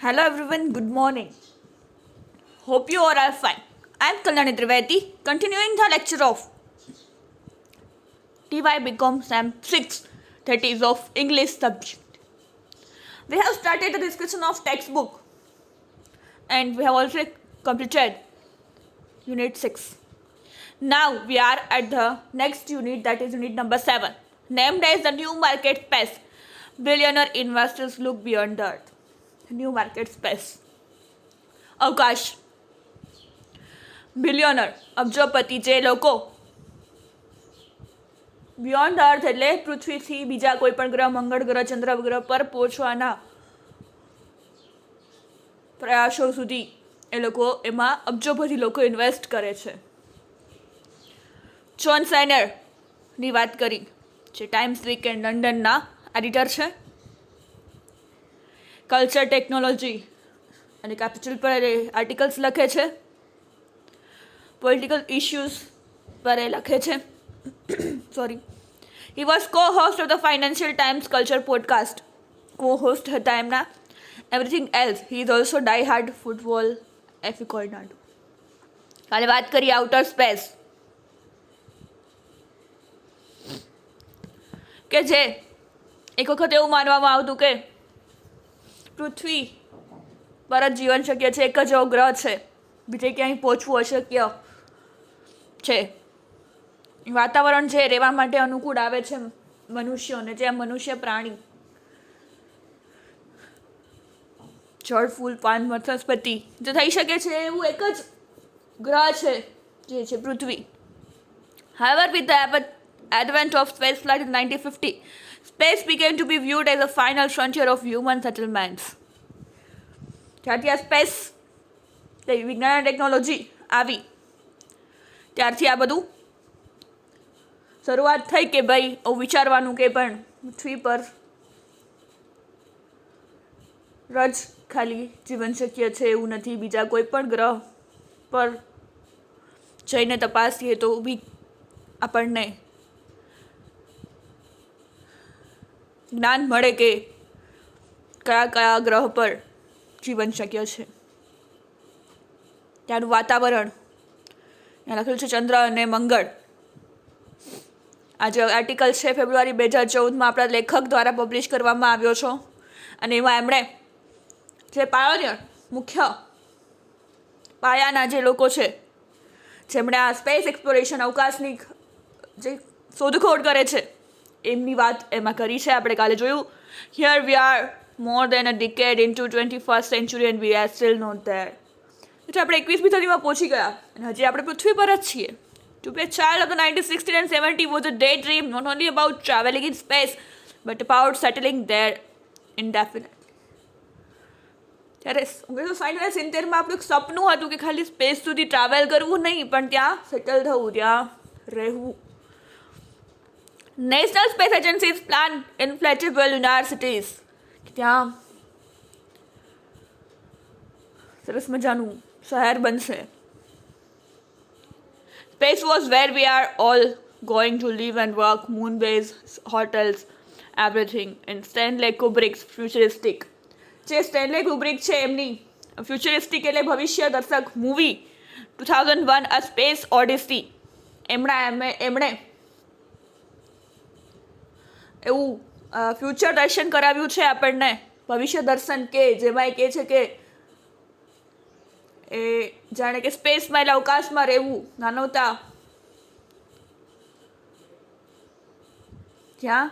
Hello everyone, good morning. Hope you all are fine. I am Kalyani Trivedi, continuing the lecture of TY Become Sam 6, that is of English subject. We have started the discussion of textbook and we have already completed unit 6. Now we are at the next unit, that is unit number 7, named as the new market space. Billionaire investors look beyond the earth. New market space. અવકાશ billionaire અબજોપતિ જે લોકો beyond અર્થ એટલે પૃથ્વીથી બીજા કોઈ પણ ગ્રહ મંગળ ગ્રહ ચંદ્ર ગ્રહ પર પહોંચવાના પ્રયાસો સુધી એ લોકો એમાં અબજોપતિ લોકો ઇન્વેસ્ટ કરે છે. જોન સાઇનરની વાત કરી જે ટાઈમ્સ વીકેન્ડ લંડનના એડિટર છે. કલ્ચર ટેકનોલોજી અને કેપિટલ પર આર્ટિકલ્સ લખે છે. પોલિટિકલ ઇશ્યુઝ પર એ લખે છે. Sorry, he was co-host of the Financial Times Culture podcast. co-host હતા એમના. Everything else he is also die hard football aficionado. કાલે વાત કરી આઉટર સ્પેસ કે જે એક વખત એવું માનવામાં આવતું કે પૃથ્વી પર જ જીવન શક્ય છે, એક જ એવો ગ્રહ છે, બીજે ક્યાંય પહોંચવું અશક્ય છે. વાતાવરણ છે રહેવા માટે અનુકૂળ આવે છે મનુષ્યોને, જે મનુષ્ય પ્રાણી જળ ફૂલ પાન વનસ્પતિ જે થઈ શકે છે એવું એક જ ગ્રહ છે જે છે પૃથ્વી. However, with the advent of spaceflight in 1950, space began to be viewed as a final frontier of human settlements. જ્યારથી આ સ્પેસ વિજ્ઞાન અને ટેકનોલોજી આવી ત્યારથી આ બધું શરૂઆત થઈ કે ભાઈ વિચારવાનું કે પણ પૃથ્વી પર જ ખાલી જીવન શક્ય છે એવું નથી, બીજા કોઈ પણ ગ્રહ પર જઈને તપાસીએ તો બી આપણને જ્ઞાન મળે કે કયા કયા ગ્રહ પર જીવન શક્ય છે. ત્યાંનું વાતાવરણ ત્યાં લખેલું છે ચંદ્ર અને મંગળ. આ જે આર્ટિકલ છે ફેબ્રુઆરી 2014 આપણા લેખક દ્વારા પબ્લિશ કરવામાં આવ્યો છે અને એમાં એમણે જે પાયોનિયર મુખ્ય પાયાના જે લોકો છે જેમણે આ સ્પેસ એક્સપ્લોરેશન અવકાશની જે શોધખોળ કરે છે એમની વાત એમાં કરી છે. આપણે કાલે જોયું. Here we are more than a decade into 21st century and we are still not there. એટલે આપણે 21મી સદીમાં પહોંચી ગયા અને હજી આપણે પૃથ્વી પર જ છીએ. To be a child of the 1960s and 70s was a daydream not only about traveling in space but about settling there indefinitely. ત્યારે 1960-70માં આપણું એક સપનું હતું કે ખાલી સ્પેસ સુધી ટ્રાવેલ કરવું નહીં પણ ત્યાં સેટલ થવું, ત્યાં રહેવું. National space agencies plan inflatable lunar cities. ત્યાં સરસ મજાનું શહેર બનશે. Space was where we are all going to live and work, moon base, hotels, everything. And Stanley Kubrick's futuristic. જે સ્ટેનલે કુબ્રિક છે એમની ફ્યુચરિસ્ટિક એટલે ભવિષ્ય દર્શક મૂવી 2001 A Space Odyssey એમણે એવું ફ્યુચર દર્શન કરાવ્યું છે આપણને, ભવિષ્ય દર્શન કે જેમાં એ કહે છે કે એ જાણે કે સ્પેસમાં એટલે અવકાશમાં રહેવું, નાનવતા જ્યાં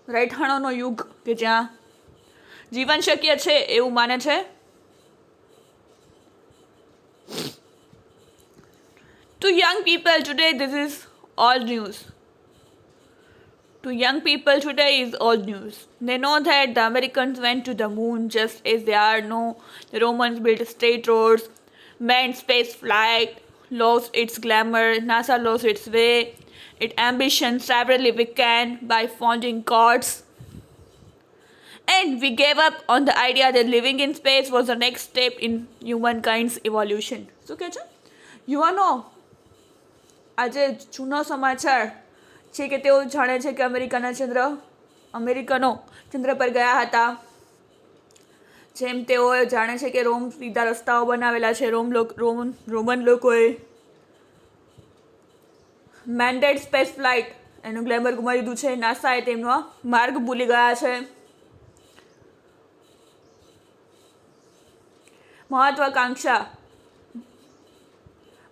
રહેઠાણોનો યુગ કે જ્યાં જીવન શક્ય છે એવું માને છે. To young people today this is all news. To young people today is old news. They know that the Americans went to the moon just as they are know the Romans built straight roads, manned space flight, lost its glamour, NASA lost its way, its ambition severely weakened by founding gods. And we gave up on the idea that living in space was the next step in humankind's evolution. શું કહે છે? યુવાનો આજે જૂનો સમાચાર છે કે તેઓ જાણે છે કે અમેરિકનો ચંદ્ર પર ગયા હતા, જેમ તેઓ જાણે છે કે રોમ સીધા રસ્તાઓ બનાવેલા છે. રોમન લોકોએ મેન્ડેડ સ્પેસ ફ્લાઇટ એનું ગ્લેમર ગુમાવી દીધું છે. નાસાએ તેમનો માર્ગ ભૂલી ગયા છે. મહત્વાકાંક્ષા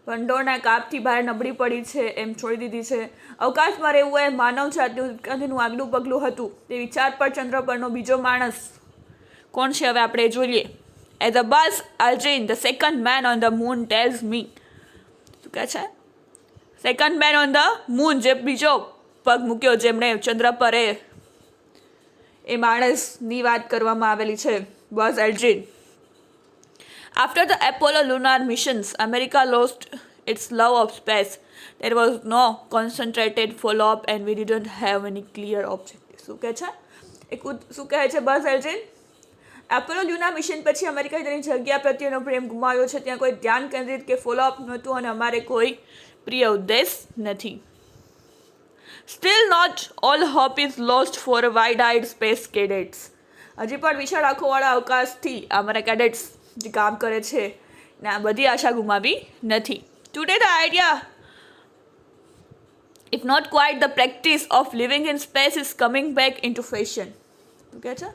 ભંડોળના કાપથી બહાર નબળી પડી છે એમ છોડી દીધી છે. અવકાશમાં રહેવું એ માનવજાતનું ઉત્ક્રાંતિનું આગલું પગલું હતું તે વિચાર પર ચંદ્ર પરનો બીજો માણસ કોણ છે હવે આપણે જોઈએ. As a Buzz Aldrin the second man on the moon tells me. શું કહે છે? Second man on the moon, જે બીજો પગ મૂક્યો જેમણે ચંદ્ર પર, એ માણસની વાત કરવામાં આવેલી છે, buzz આલ્ડ્રિન. After the Apollo lunar missions, America lost its love of space. There was no concentrated follow-up and we didn't have any clear objectives. શું કહે છે? શું કહે છે બઝ એલ્ડ્રિન? એપોલો લ્યુના મિશન પછી અમેરિકાએ તેની જગ્યા પ્રત્યેનો પ્રેમ ગુમાવ્યો છે. ત્યાં કોઈ ધ્યાન કેન્દ્રિત કે ફોલોઅપ નહોતું અને અમારે કોઈ પ્રિય ઉદ્દેશ નથી. Still not all hope is lost for wide-eyed space cadets. હજી પણ વિશાળ આંખોવાળા અવકાશથી અમારા કેડેટ્સ જે કામ કરે છે ને આ બધી આશા ગુમાવી નથી. Today the idea if not quite the practice of living in space is coming back into fashion. શું કહે છે?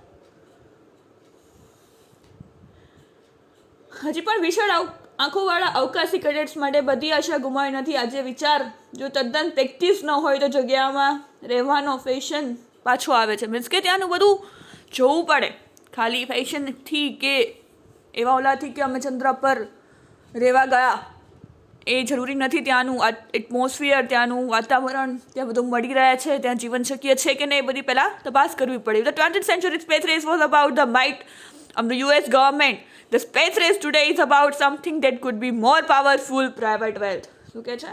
હજી પણ વિશાળ આંખોવાળા અવકાશી કેડેટ્સ માટે બધી આશા ગુમાવી નથી. આજે વિચાર જો તદ્દન પ્રેક્ટિસ ન હોય તો જગ્યામાં રહેવાનો ફેશન પાછો આવે છે. મીન્સ કે ત્યાંનું બધું જોવું પડે, ખાલી ફેશનથી કે એવા ઓલાથી કે અમે ચંદ્ર પર રહેવા ગયા એ જરૂરી નથી. ત્યાંનું એટમોસ્ફિયર, ત્યાંનું વાતાવરણ, ત્યાં બધું મળી રહ્યા છે, ત્યાં જીવન શક્ય છે કે નહીં એ બધી પહેલાં તપાસ કરવી પડે. The 20th century space race was about the might of the US government. The space race today is about something that could be more powerful, private wealth. શું કહે છે?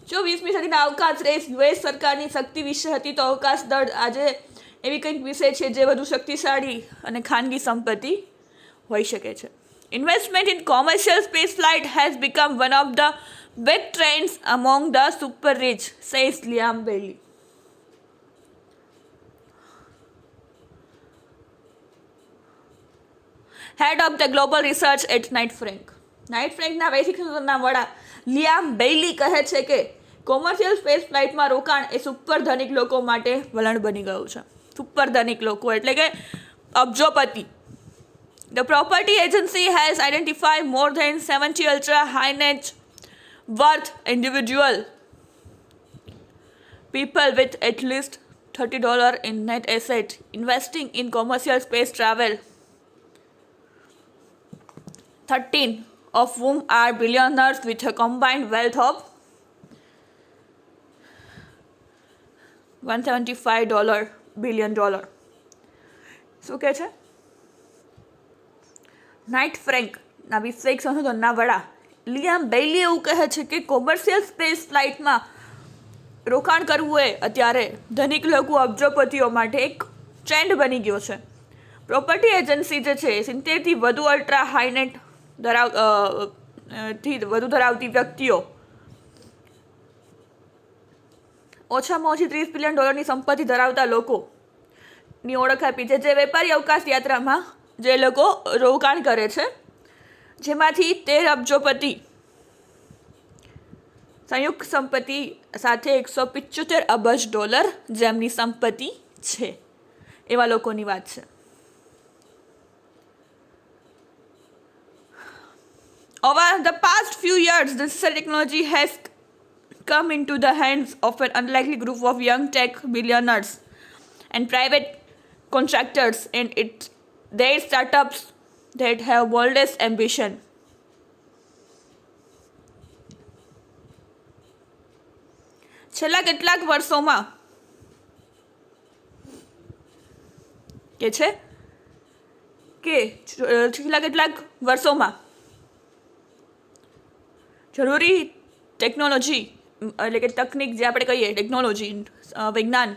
જો 20મી સદીના અવકાશ રેસ યુએસ સરકારની શક્તિ વિશે હતી તો અવકાશ દળ આજે એવી કંઈક વિષય છે જે વધુ શક્તિશાળી અને ખાનગી સંપત્તિ હોઈ શકે છે. Investment in commercial space flight has become one of the big trends among the super rich, says Liam Bailey. Head of the global research at Knight Frank. Knight ફ્રેન્કના વૈશ્વિક સંશોધનના વડા લિયામ બેઇલી કહે છે કે કોમર્શિયલ સ્પેસ ફ્લાઇટમાં રોકાણ એ super ધનિક લોકો માટે વલણ બની ગયું છે. સુપર ધનિક લોકો એટલે કે અબજોપતિ. The property agency has identified more than 70 ultra high net worth individual people with at least $30 in net asset investing in commercial space travel. 13 of whom are billionaires with a combined wealth of $175 billion. શું કહે છે? Night ફ્રેન્કના વૈશ્વિક સંશોધનના વડા Liam Baillie એવું કહે છે કે કોમર્શિયલ સ્પેસ ફ્લાઇટમાં રોકાણ કરવું એ અત્યારે ધનિક લોકો અબજોપતિઓ માટે એક ટ્રેન્ડ બની ગયો છે. પ્રોપર્ટી એજન્સી જે છે 70થી વધુ અલ્ટ્રા હાઈનેટ ધરાવતી વ્યક્તિઓ ઓછામાં ઓછી $30 બિલિયન સંપત્તિ ધરાવતા લોકોની ઓળખ આપી છે, જે વેપારી અવકાશ યાત્રામાં જે લોકો રોકાણ કરે છે, જેમાંથી 13 અબજોપતિ સંયુક્ત સંપત્તિ સાથે $175 અબજ જેમની સંપત્તિ છે, એવા લોકોની વાત છે. Over the past few years, this technology has come into the hands of an unlikely group of young tech billionaires and private contractors, and their startups that have boldest ambition. છેલ્લા કેટલાક વર્ષોમાં જરૂરી ટેકનોલોજી એટલે કે તકનિક જે આપણે કહીએ technology વિજ્ઞાન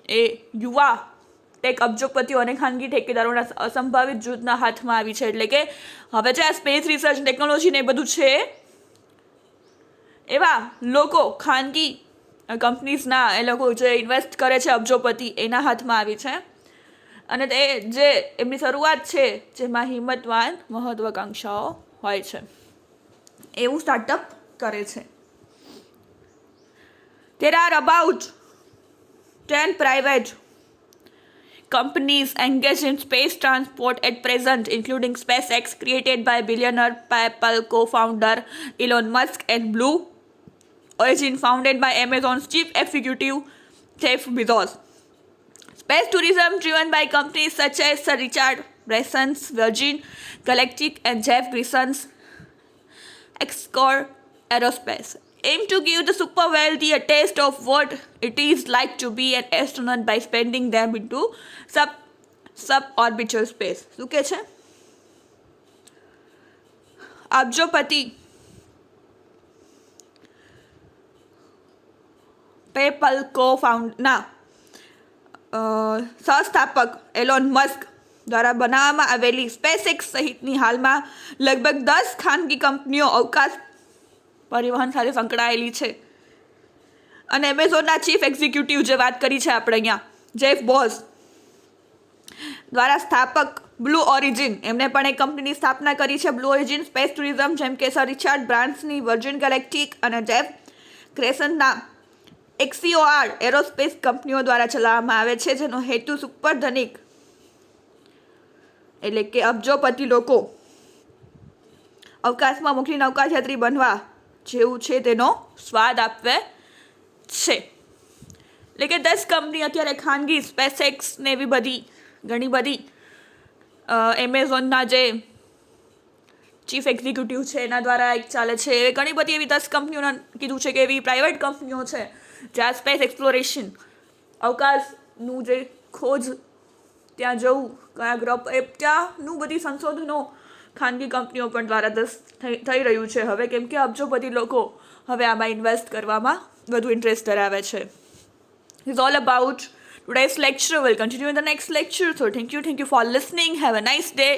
એ યુવા ટેક અબજોપતિઓ અને ખાનગી ઠેકેદારોના અસંભાવિત જૂથના હાથમાં આવી છે. એટલે કે હવે જે આ સ્પેસ રિસર્ચ ટેકનોલોજી ને એ બધું છે એવા લોકો ખાનગી કંપનીઝના એ લોકો જે ઇન્વેસ્ટ કરે છે અબજોપતિ એના હાથમાં આવી છે અને તે જે એમની શરૂઆત છે જેમાં હિંમતવાન મહત્વાકાંક્ષાઓ હોય છે એવું સ્ટાર્ટઅપ કરે છે. There are about 10 private companies engaged in space transport at present, including SpaceX, created by billionaire PayPal co-founder Elon Musk, and Blue Origin, founded by Amazon's chief executive Jeff Bezos. Space tourism, driven by companies such as Sir Richard Branson's Virgin Galactic and Jeff Bezos' Xcore Aerospace, aim to give the super wealthy a taste of what it is like to be an astronaut by spending them into suborbital space. શું કે છે? અબજોપતિ PayPal સહસ્થાપક alone Musk દ્વારા બનાવવામાં આવેલી સ્પેસએક્સ સહિતની હાલમાં લગભગ 10 ખાનગી કંપનીઓ અવકાશ પરિવહન સાથે સંકળાયેલી છે અને એમેઝોનના ચીફ એક્ઝિક્યુટિવ જે વાત કરી છે આપણે અહીંયા જેફ બોઝ દ્વારા સ્થાપક બ્લુ ઓરિજિન, એમણે પણ એક કંપનીની સ્થાપના કરી છે બ્લુ ઓરિજિન સ્પેસ ટુરિઝમ, જેમ કે સર રિચાર્ડ બ્રાન્સની વર્જિન ગેલેક્ટિક અને જેફ ક્રેસનના એક્સીઓઆર એરોસ્પેસ કંપનીઓ દ્વારા ચલાવવામાં આવે છે, જેનો હેતુ સુપર ધનિક એટલે કે અબજોપતિ લોકો અવકાશમાં મોકલીને અવકાશયાત્રી બનવા જેવું છે તેનો સ્વાદ આપવે છે. એટલે કે 10 કંપની અત્યારે ખાનગી સ્પેસએક્સ ને એવી બધી ઘણી બધી એમેઝોનના જે ચીફ એક્ઝિક્યુટિવ છે એના દ્વારા એક ચાલે છે. ઘણી બધી એવી 10 કંપનીઓના કીધું છે કે એવી પ્રાઇવેટ કંપનીઓ છે જ્યાં સ્પેસ એક્સપ્લોરેશન અવકાશનું જે ખોજ ત્યાં જવું કયા ગ્રહ ત્યાંનું બધી સંશોધનો ખાનગી કંપનીઓ પણ દ્વારા થઈ રહ્યું છે હવે, કેમ કે અબજોપતિ લોકો હવે આમાં ઇન્વેસ્ટ કરવામાં વધુ ઇન્ટરેસ્ટ ધરાવે છે. It's all about today's lecture. We'll continue in the next lecture. So thank you for listening. Have a nice day.